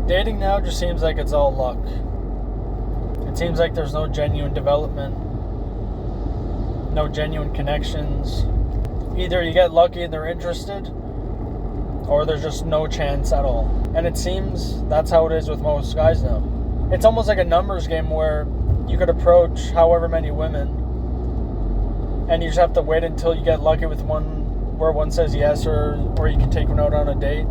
Dating now just seems like it's all luck. It seems like there's no genuine development, no genuine connections. Either you get lucky and they're interested, or there's just no chance at all. And it seems that's how it is with most guys now. It's almost like a numbers game where you could approach however many women, and you just have to wait until you get lucky with one where one says yes, or you can take one out on a date.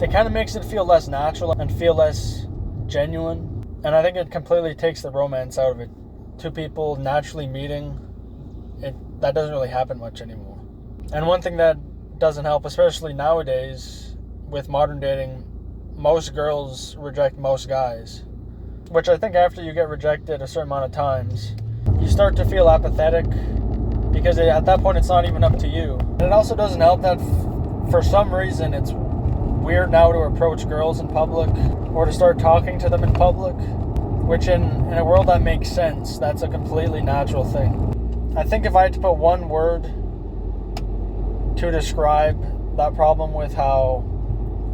It kind of makes it feel less natural and feel less genuine. And I think it completely takes the romance out of it. Two people naturally meeting, that doesn't really happen much anymore. And one thing that doesn't help, especially nowadays with modern dating, most girls reject most guys. Which I think after you get rejected a certain amount of times, you start to feel apathetic, because at that point it's not even up to you. And it also doesn't help that for some reason it's weird now to approach girls in public or to start talking to them in public, which in a world that makes sense, that's a completely natural thing. I think if I had to put one word to describe that problem with how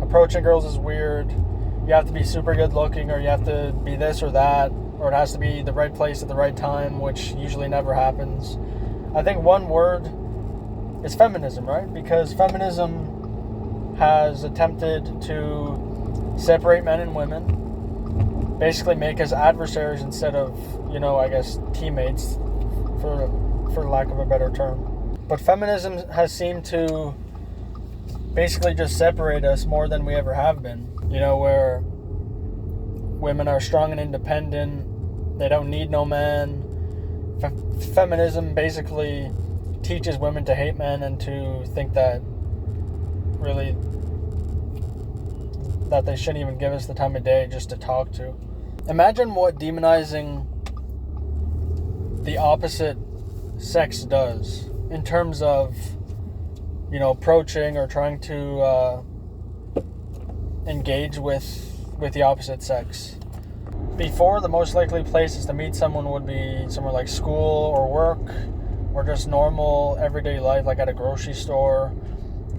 approaching girls is weird, you have to be super good looking, or you have to be this or that, or it has to be the right place at the right time, which usually never happens. I think one word is feminism, right? Because feminism has attempted to separate men and women, basically make us adversaries instead of, I guess teammates, for lack of a better term. But feminism has seemed to basically just separate us more than we ever have been, where women are strong and independent, they don't need no man. Feminism basically teaches women to hate men and to think that really that they shouldn't even give us the time of day just to talk to. Imagine what demonizing the opposite sex does in terms of, approaching or trying to engage with the opposite sex. Before, the most likely places to meet someone would be somewhere like school or work, or just normal everyday life, like at a grocery store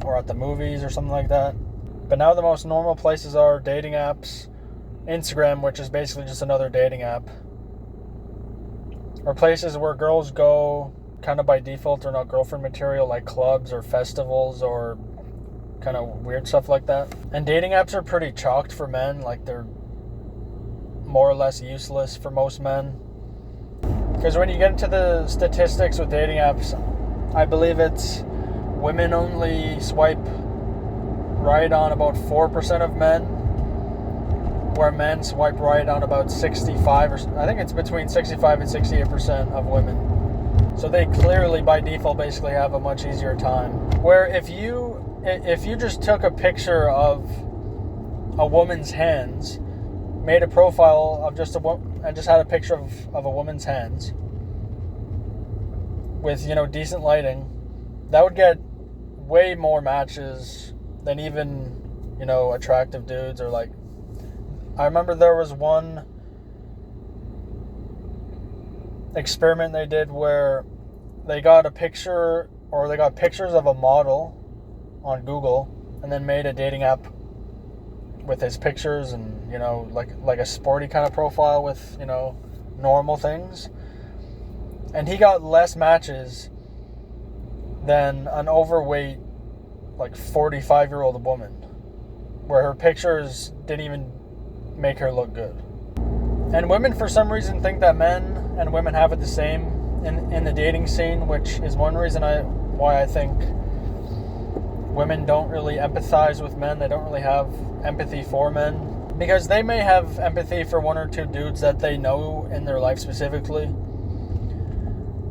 or at the movies or something like that. But now the most normal places are dating apps, Instagram, which is basically just another dating app, or places where girls go kind of by default are not girlfriend material, like clubs or festivals or kind of weird stuff like that. And dating apps are pretty chalked for men, like they're more or less useless for most men. Because when you get into the statistics with dating apps, I believe it's women only swipe right on about 4% of men, where men swipe right on about 65, or I think it's between 65 and 68% of women. So they clearly by default basically have a much easier time. Where if you just took a picture of a woman's hands, made a profile of just a woman, and just had a picture of a woman's hands with, decent lighting, that would get way more matches than even, attractive dudes. Or like, I remember there was one experiment they did where they got a picture, or they got pictures of a model on Google and then made a dating app with his pictures and, like a sporty kind of profile with, normal things. And he got less matches than an overweight, like 45-year-old woman, where her pictures didn't even make her look good. And women, for some reason, think that men and women have it the same in the dating scene, which is one reason why I think women don't really empathize with men. They don't really have empathy for men, because they may have empathy for one or two dudes that they know in their life specifically,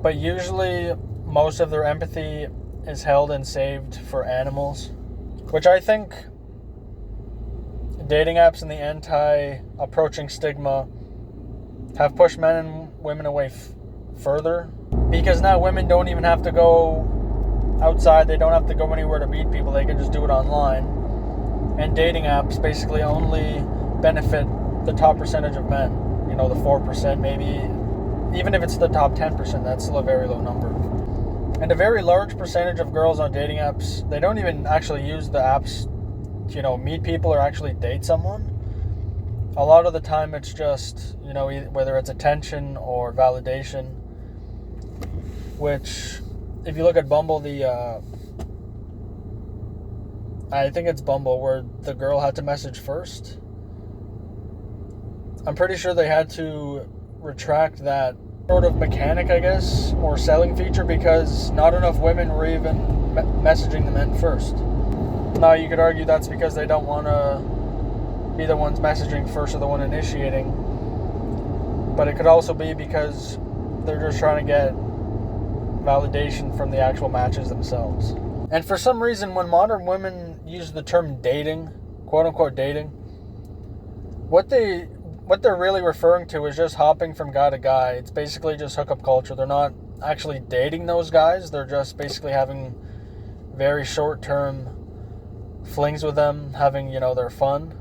but usually most of their empathy is held and saved for animals, which I think dating apps and the anti-approaching stigma have pushed men and women away further, because now women don't even have to go outside, they don't have to go anywhere to meet people, they can just do it online. And dating apps basically only benefit the top percentage of men, the 4% maybe. Even if it's the top 10%, that's still a very low number. And a very large percentage of girls on dating apps, they don't even actually use the apps to, meet people or actually date someone. a lot of the time it's just, whether it's attention or validation, which, if you look at Bumble, I think it's Bumble where the girl had to message first. I'm pretty sure they had to retract that sort of mechanic, I guess, or selling feature, because not enough women were even messaging the men first. Now, you could argue that's because they don't want to be the ones messaging first or the one initiating. But it could also be because they're just trying to get validation from the actual matches themselves. And for some reason, when modern women use the term dating, quote-unquote dating, what they're really referring to is just hopping from guy to guy. It's basically just hookup culture. They're not actually dating those guys. They're just basically having very short-term flings with them, having, their fun.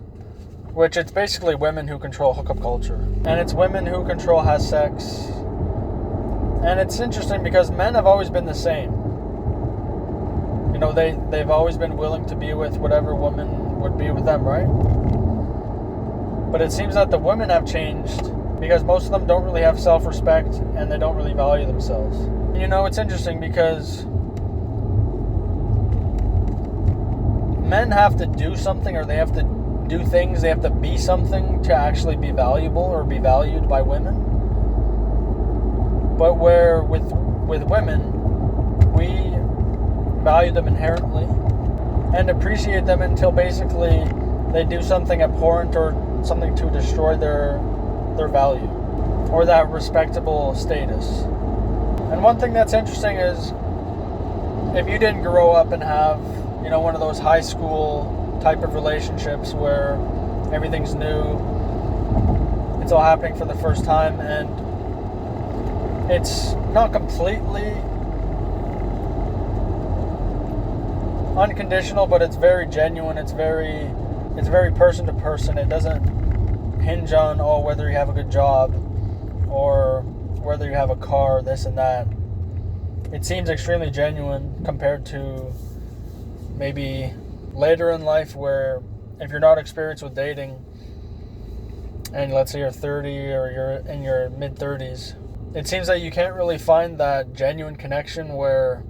Which it's basically women who control hookup culture. And it's women who control has sex. And it's interesting because men have always been the same. They've always been willing to be with whatever woman would be with them, right? But it seems that the women have changed because most of them don't really have self-respect and they don't really value themselves. It's interesting because men have to do something, or they have to do things, they have to be something to actually be valuable or be valued by women. But where with women, we value them inherently and appreciate them until basically they do something abhorrent or something to destroy their value or that respectable status. And one thing that's interesting is, if you didn't grow up and have, one of those high school type of relationships where everything's new, it's all happening for the first time, and it's not completely unconditional, but it's very genuine. It's very person to person. It doesn't hinge on whether you have a good job or whether you have a car, this and that. It seems extremely genuine compared to maybe later in life, where if you're not experienced with dating and let's say you're 30 or you're in your mid-30s, it seems that you can't really find that genuine connection where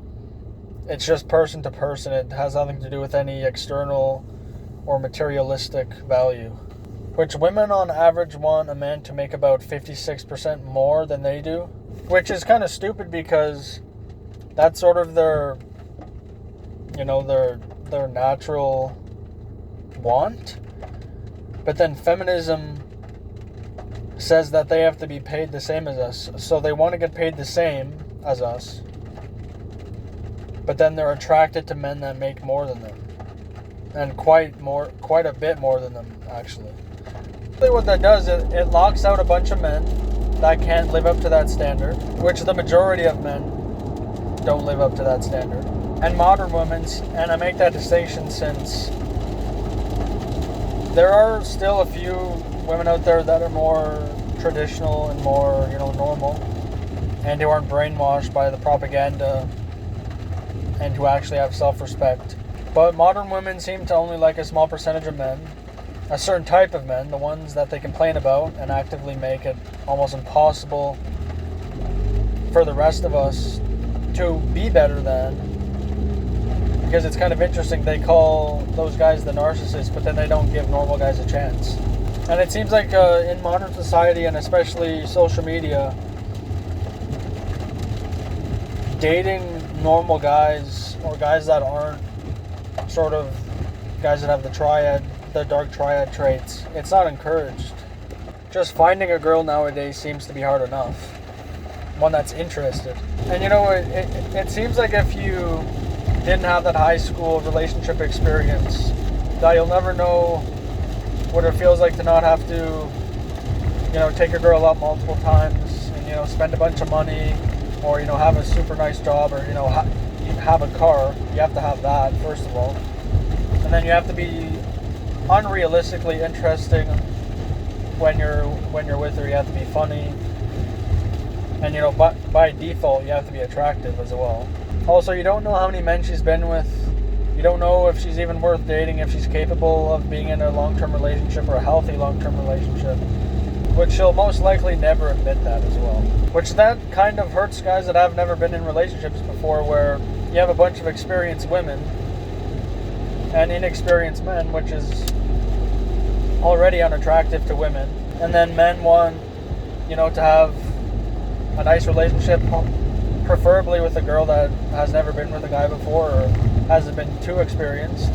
it's just person to person. It has nothing to do with any external or materialistic value. Which women on average want a man to make about 56% more than they do. Which is kind of stupid because that's sort of their natural want. But then feminism says that they have to be paid the same as us. So they want to get paid the same as us. But then they're attracted to men that make more than them. And quite a bit more than them, actually. What that does is it locks out a bunch of men that can't live up to that standard, which the majority of men don't live up to that standard. And modern women, and I make that distinction since there are still a few women out there that are more traditional and more, normal, and who aren't brainwashed by the propaganda, and who actually have self-respect. But modern women seem to only like a small percentage of men, a certain type of men, the ones that they complain about and actively make it almost impossible for the rest of us to be better than. Because it's kind of interesting, they call those guys the narcissists, but then they don't give normal guys a chance. And it seems like in modern society, and especially social media, dating normal guys, or guys that aren't sort of guys that have the dark triad traits, it's not encouraged. Just finding a girl nowadays seems to be hard enough. One that's interested. And it seems like if you didn't have that high school relationship experience, that you'll never know what it feels like to not have to, take a girl out multiple times and, spend a bunch of money, or, have a super nice job, or, have a car. You have to have that, first of all. And then you have to be unrealistically interesting when you're with her. You have to be funny. And, by default, you have to be attractive as well. Also, you don't know how many men she's been with You don't know if she's even worth dating, if she's capable of being in a long-term relationship or a healthy long-term relationship. Which she'll most likely never admit that as well. Which that kind of hurts guys that have never been in relationships before, where you have a bunch of experienced women and inexperienced men, which is already unattractive to women. And then men want, to have a nice relationship, preferably with a girl that has never been with a guy before or hasn't been too experienced.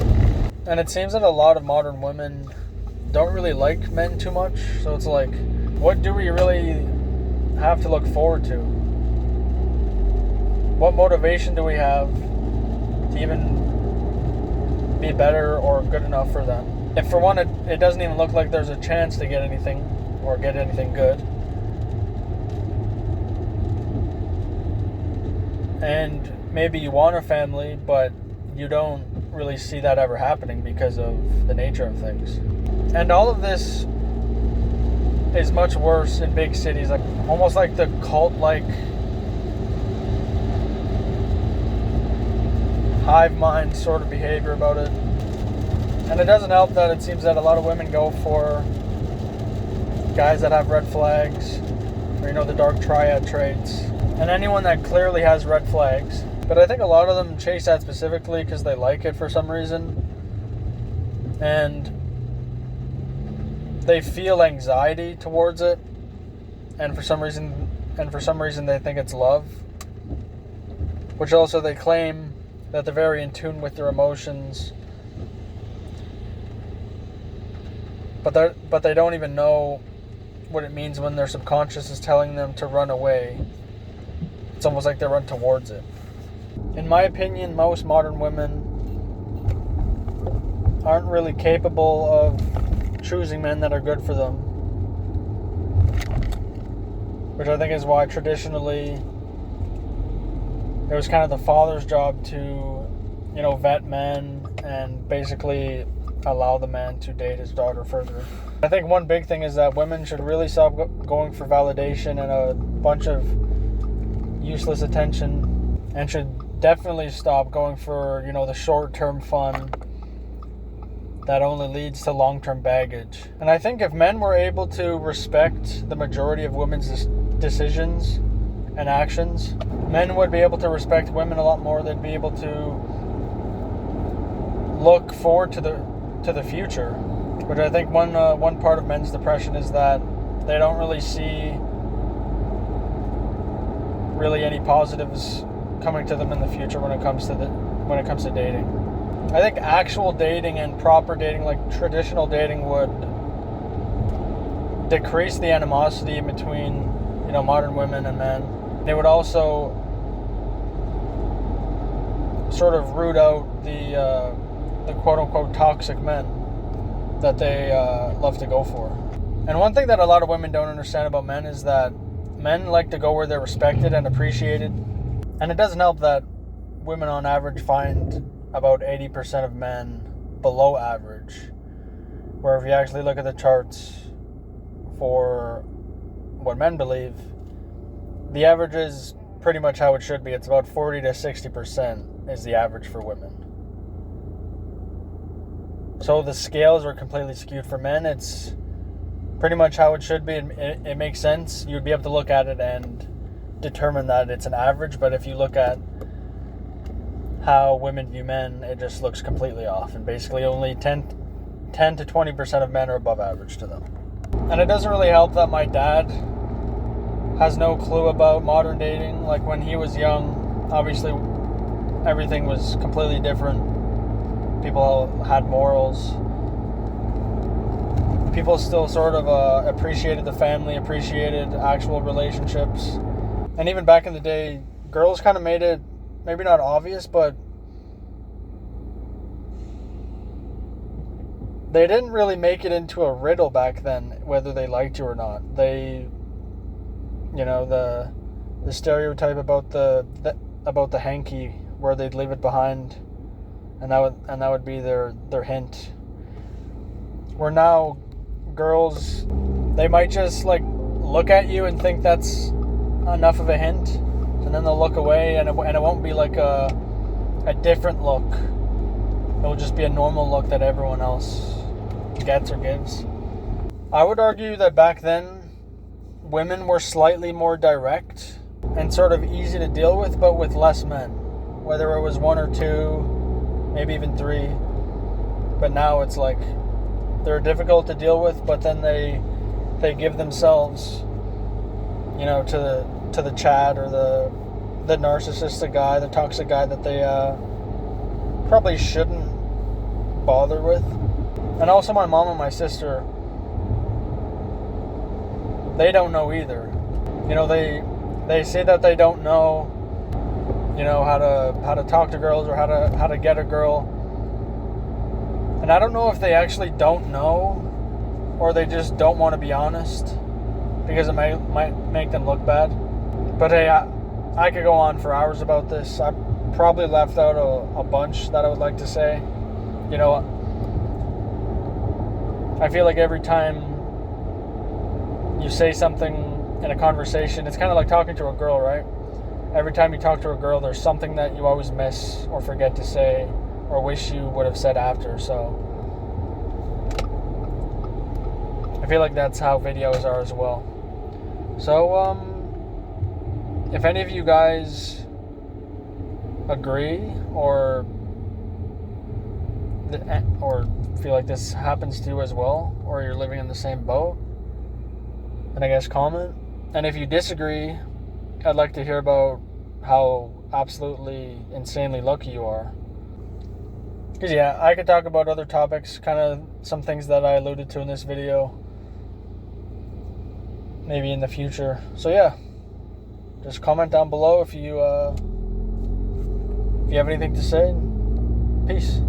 And it seems that a lot of modern women don't really like men too much. So it's like, what do we really have to look forward to? What motivation do we have to even be better or good enough for them? If for one, it doesn't even look like there's a chance to get anything or get anything good. And maybe you want a family, but you don't really see that ever happening because of the nature of things. And all of this is much worse in big cities, like almost like the cult-like hive mind sort of behavior about it. And it doesn't help that it seems that a lot of women go for guys that have red flags, or the dark triad traits, and anyone that clearly has red flags. But I think a lot of them chase that specifically because they like it for some reason, and they feel anxiety towards it, and for some reason they think it's love, which also they claim that they're very in tune with their emotions, but they don't even know what it means when their subconscious is telling them to run away. It's almost like they run towards it. In my opinion, most modern women aren't really capable of choosing men that are good for them, which I think is why traditionally it was kind of the father's job to, vet men and basically allow the man to date his daughter further. I think one big thing is that women should really stop going for validation and a bunch of useless attention, and should definitely stop going for, the short-term fun that only leads to long-term baggage. And I think if men were able to respect the majority of women's decisions and actions, men would be able to respect women a lot more. They'd be able to look forward to the future, which I think one part of men's depression is that they don't really see really any positives coming to them in the future when it comes to dating. I think actual dating and proper dating, like traditional dating, would decrease the animosity between, modern women and men. It would also sort of root out the quote-unquote toxic men that they love to go for. And one thing that a lot of women don't understand about men is that men like to go where they're respected and appreciated. And it doesn't help that women on average find about 80% of men below average, where if you actually look at the charts for what men believe, the average is pretty much how it should be. It's about 40 to 60% is the average for women. So the scales are completely skewed for men. It's pretty much how it should be. It makes sense. You would be able to look at it and determine that it's an average, but if you look at how women view men, it just looks completely off, and basically only 10 to 20% of men are above average to them. And it doesn't really help that my dad has no clue about modern dating. Like when he was young, obviously everything was completely different. People had morals. People still sort of appreciated the family, appreciated actual relationships. And even back in the day, girls kind of made it, maybe not obvious, but they didn't really make it into a riddle back then, whether they liked you or not. They, the stereotype about the hanky, where they'd leave it behind, and that would be their hint. Where now girls, they might just look at you and think that's enough of a hint, and then they'll look away, and it won't be like a different look It'll just be a normal look that everyone else gets or gives. I would argue that back then, women were slightly more direct and sort of easy to deal with, but with less men. Whether it was 1 or 2, maybe even 3. But now it's like they're difficult to deal with, but then they give themselves, to the Chad or the narcissistic guy, the toxic guy that they probably shouldn't bother with. And also my mom and my sister, they don't know either. They say that they don't know, how to talk to girls or how to get a girl. And I don't know if they actually don't know or they just don't want to be honest because it might make them look bad. But hey, I could go on for hours about this. I probably left out a bunch that I would like to say. I feel like every time you say something in a conversation, it's kind of like talking to a girl, right? Every time you talk to a girl, there's something that you always miss or forget to say or wish you would have said after. So I feel like that's how videos are as well. So if any of you guys agree or feel like this happens to you as well, or you're living in the same boat, then I guess comment. And if you disagree, I'd like to hear about how absolutely insanely lucky you are. Because yeah, I could talk about other topics, kind of some things that I alluded to in this video, maybe in the future. So yeah, just comment down below if you have anything to say. Peace.